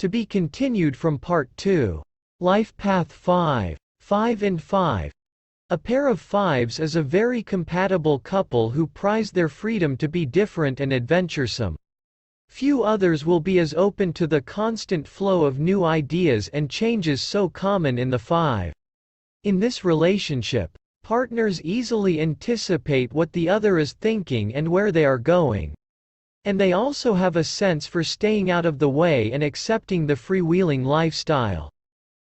To be continued from Part 2. Life Path 5. 5 and 5. A pair of fives is a very compatible couple who prize their freedom to be different and adventuresome. Few others will be as open to the constant flow of new ideas and changes so common in the five. In this relationship, partners easily anticipate what the other is thinking and where they are going. And they also have a sense for staying out of the way and accepting the freewheeling lifestyle.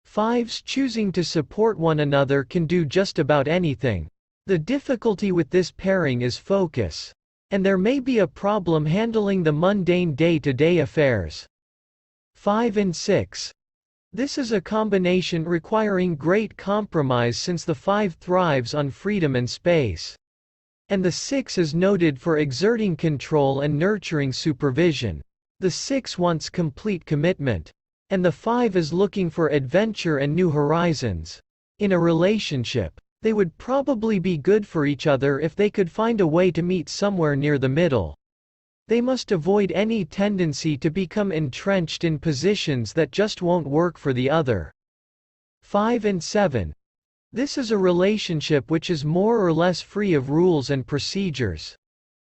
Fives choosing to support one another can do just about anything. The difficulty with this pairing is focus. And there may be a problem handling the mundane day-to-day affairs. 5 and 6. This is a combination requiring great compromise since the 5 thrives on freedom and space. And the 6 is noted for exerting control and nurturing supervision. The 6 wants complete commitment. And the 5 is looking for adventure and new horizons. In a relationship, they would probably be good for each other if they could find a way to meet somewhere near the middle. They must avoid any tendency to become entrenched in positions that just won't work for the other. 5 and 7. This is a relationship which is more or less free of rules and procedures.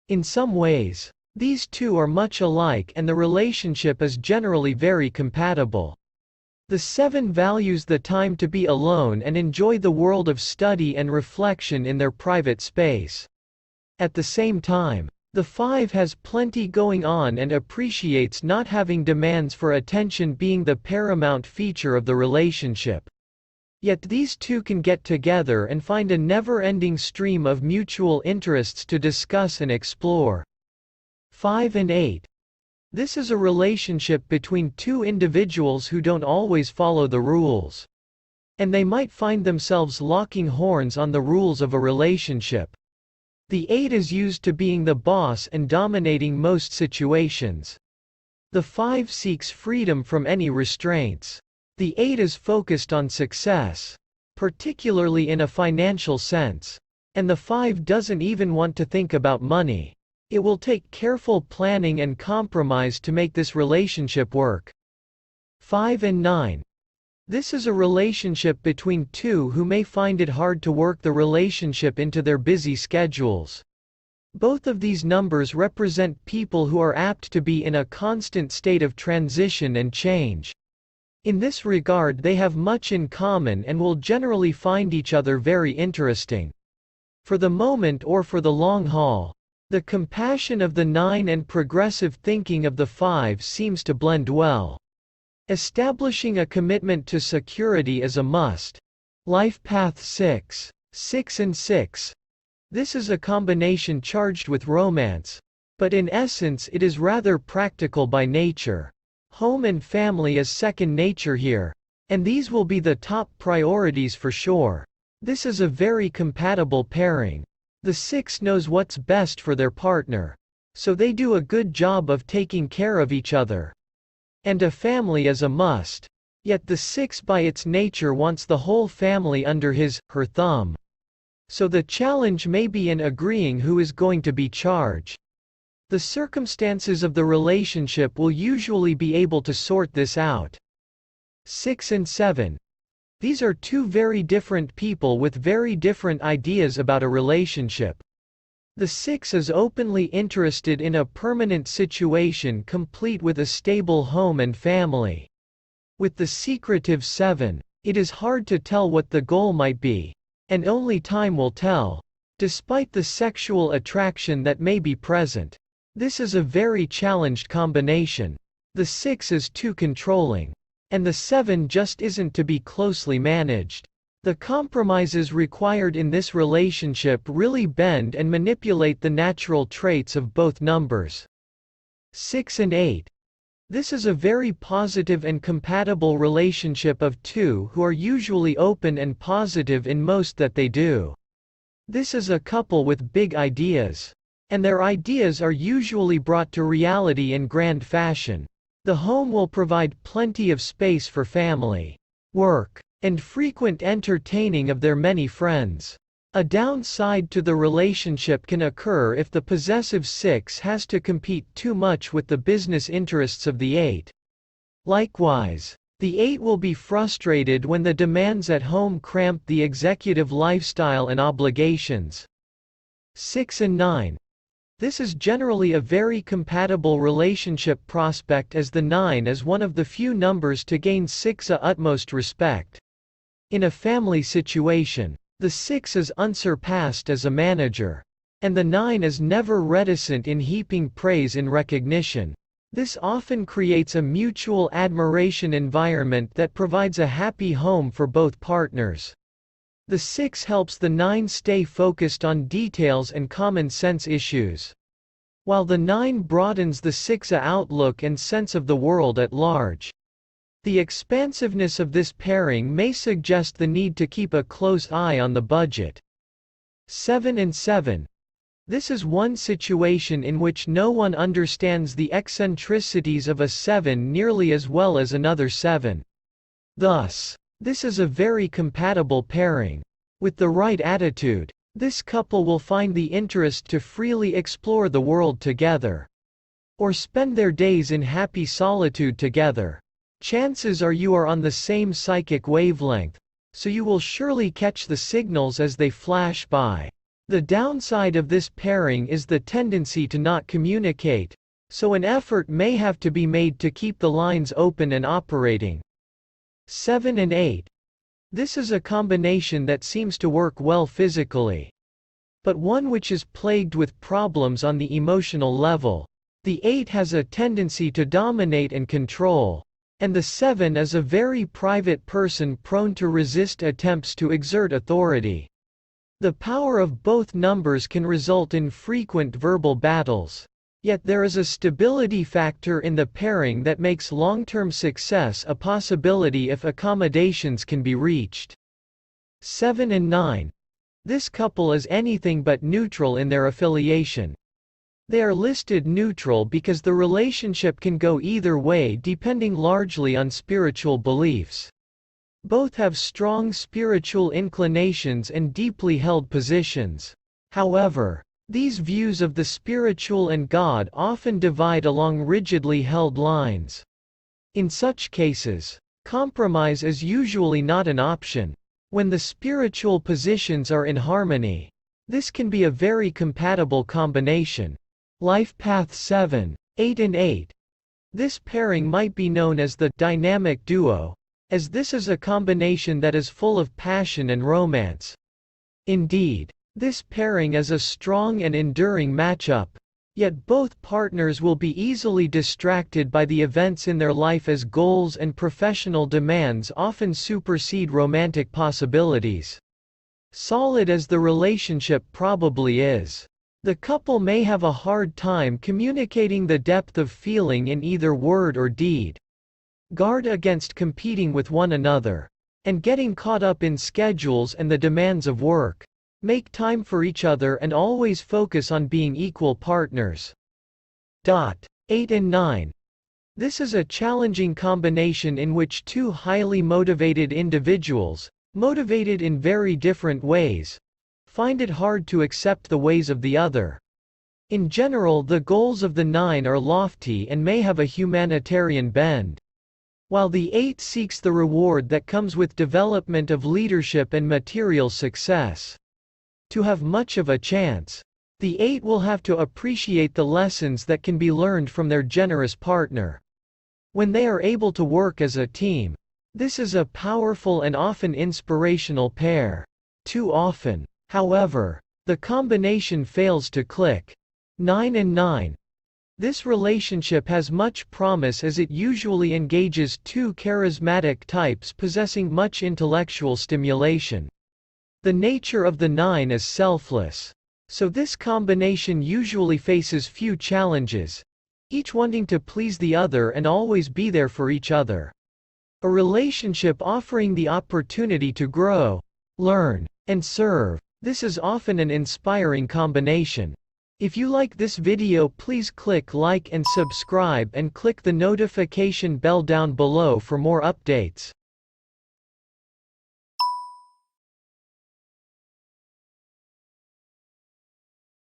In some ways, these two are much alike and the relationship is generally very compatible. The 7 values the time to be alone and enjoy the world of study and reflection in their private space. At the same time, the 5 has plenty going on and appreciates not having demands for attention being the paramount feature of the relationship. Yet these two can get together and find a never-ending stream of mutual interests to discuss and explore. 5 and 8. This is a relationship between two individuals who don't always follow the rules. And they might find themselves locking horns on the rules of a relationship. The 8 is used to being the boss and dominating most situations. The 5 seeks freedom from any restraints. The 8 is focused on success, particularly in a financial sense. And the 5 doesn't even want to think about money. It will take careful planning and compromise to make this relationship work. 5 and 9. This is a relationship between two who may find it hard to work the relationship into their busy schedules. Both of these numbers represent people who are apt to be in a constant state of transition and change. In this regard, they have much in common and will generally find each other very interesting. For the moment or for the long haul, the compassion of the 9 and progressive thinking of the 5 seems to blend well. Establishing a commitment to security is a must. Life Path 6. 6 and 6. This is a combination charged with romance, but in essence it is rather practical by nature. Home and family is second nature here, and these will be the top priorities for sure. This is a very compatible pairing. The 6 knows what's best for their partner, so they do a good job of taking care of each other. And a family is a must. Yet the 6 by its nature wants the whole family under his/her thumb. So the challenge may be in agreeing who is going to be charged. The circumstances of the relationship will usually be able to sort this out. 6 and 7. These are two very different people with very different ideas about a relationship. The 6 is openly interested in a permanent situation complete with a stable home and family. With the secretive 7, it is hard to tell what the goal might be, and only time will tell. Despite the sexual attraction that may be present, this is a very challenged combination. The 6 is too controlling, and the 7 just isn't to be closely managed. The compromises required in this relationship really bend and manipulate the natural traits of both numbers. 6 and 8. This is a very positive and compatible relationship of two who are usually open and positive in most that they do. This is a couple with big ideas. And their ideas are usually brought to reality in grand fashion. The home will provide plenty of space for family, work, and frequent entertaining of their many friends. A downside to the relationship can occur if the possessive 6 has to compete too much with the business interests of the 8. Likewise, the 8 will be frustrated when the demands at home cramp the executive lifestyle and obligations. 6 and 9. This is generally a very compatible relationship prospect, as the 9 is one of the few numbers to gain 6's utmost respect. In a family situation, the 6 is unsurpassed as a manager, and the 9 is never reticent in heaping praise in recognition. This often creates a mutual admiration environment that provides a happy home for both partners. The 6 helps the 9 stay focused on details and common sense issues, while the 9 broadens the 6's outlook and sense of the world at large. The expansiveness of this pairing may suggest the need to keep a close eye on the budget. 7 and 7. This is one situation in which no one understands the eccentricities of a 7 nearly as well as another 7. Thus, this is a very compatible pairing. With the right attitude, this couple will find the interest to freely explore the world together, or spend their days in happy solitude together. Chances are you are on the same psychic wavelength, so you will surely catch the signals as they flash by. The downside of this pairing is the tendency to not communicate, so an effort may have to be made to keep the lines open and operating. 7 and 8. This is a combination that seems to work well physically, but one which is plagued with problems on the emotional level. The 8 has a tendency to dominate and control, and the 7 is a very private person prone to resist attempts to exert authority. The power of both numbers can result in frequent verbal battles. Yet there is a stability factor in the pairing that makes long-term success a possibility if accommodations can be reached. 7 and 9. This couple is anything but neutral in their affiliation. They are listed neutral because the relationship can go either way depending largely on spiritual beliefs. Both have strong spiritual inclinations and deeply held positions. However, these views of the spiritual and God often divide along rigidly held lines. In such cases, compromise is usually not an option. When the spiritual positions are in harmony, this can be a very compatible combination. Life Path 7, 8 and 8. This pairing might be known as the dynamic duo, as this is a combination that is full of passion and romance. Indeed, this pairing is a strong and enduring matchup, yet both partners will be easily distracted by the events in their life as goals and professional demands often supersede romantic possibilities. Solid as the relationship probably is, the couple may have a hard time communicating the depth of feeling in either word or deed. Guard against competing with one another, and getting caught up in schedules and the demands of work. Make time for each other and always focus on being equal partners. 8 and 9. This is a challenging combination in which two highly motivated individuals, motivated in very different ways, find it hard to accept the ways of the other. In general, the goals of the 9 are lofty and may have a humanitarian bend, while the 8 seeks the reward that comes with development of leadership and material success. To have much of a chance, the 8 will have to appreciate the lessons that can be learned from their generous partner. When they are able to work as a team, this is a powerful and often inspirational pair. Too often, however, the combination fails to click. 9 and 9. This relationship has much promise as it usually engages two charismatic types possessing much intellectual stimulation. The nature of the 9 is selfless, so this combination usually faces few challenges, each wanting to please the other and always be there for each other. A relationship offering the opportunity to grow, learn, and serve. This is often an inspiring combination. If you like this video, please click like and subscribe and click the notification bell down below for more updates.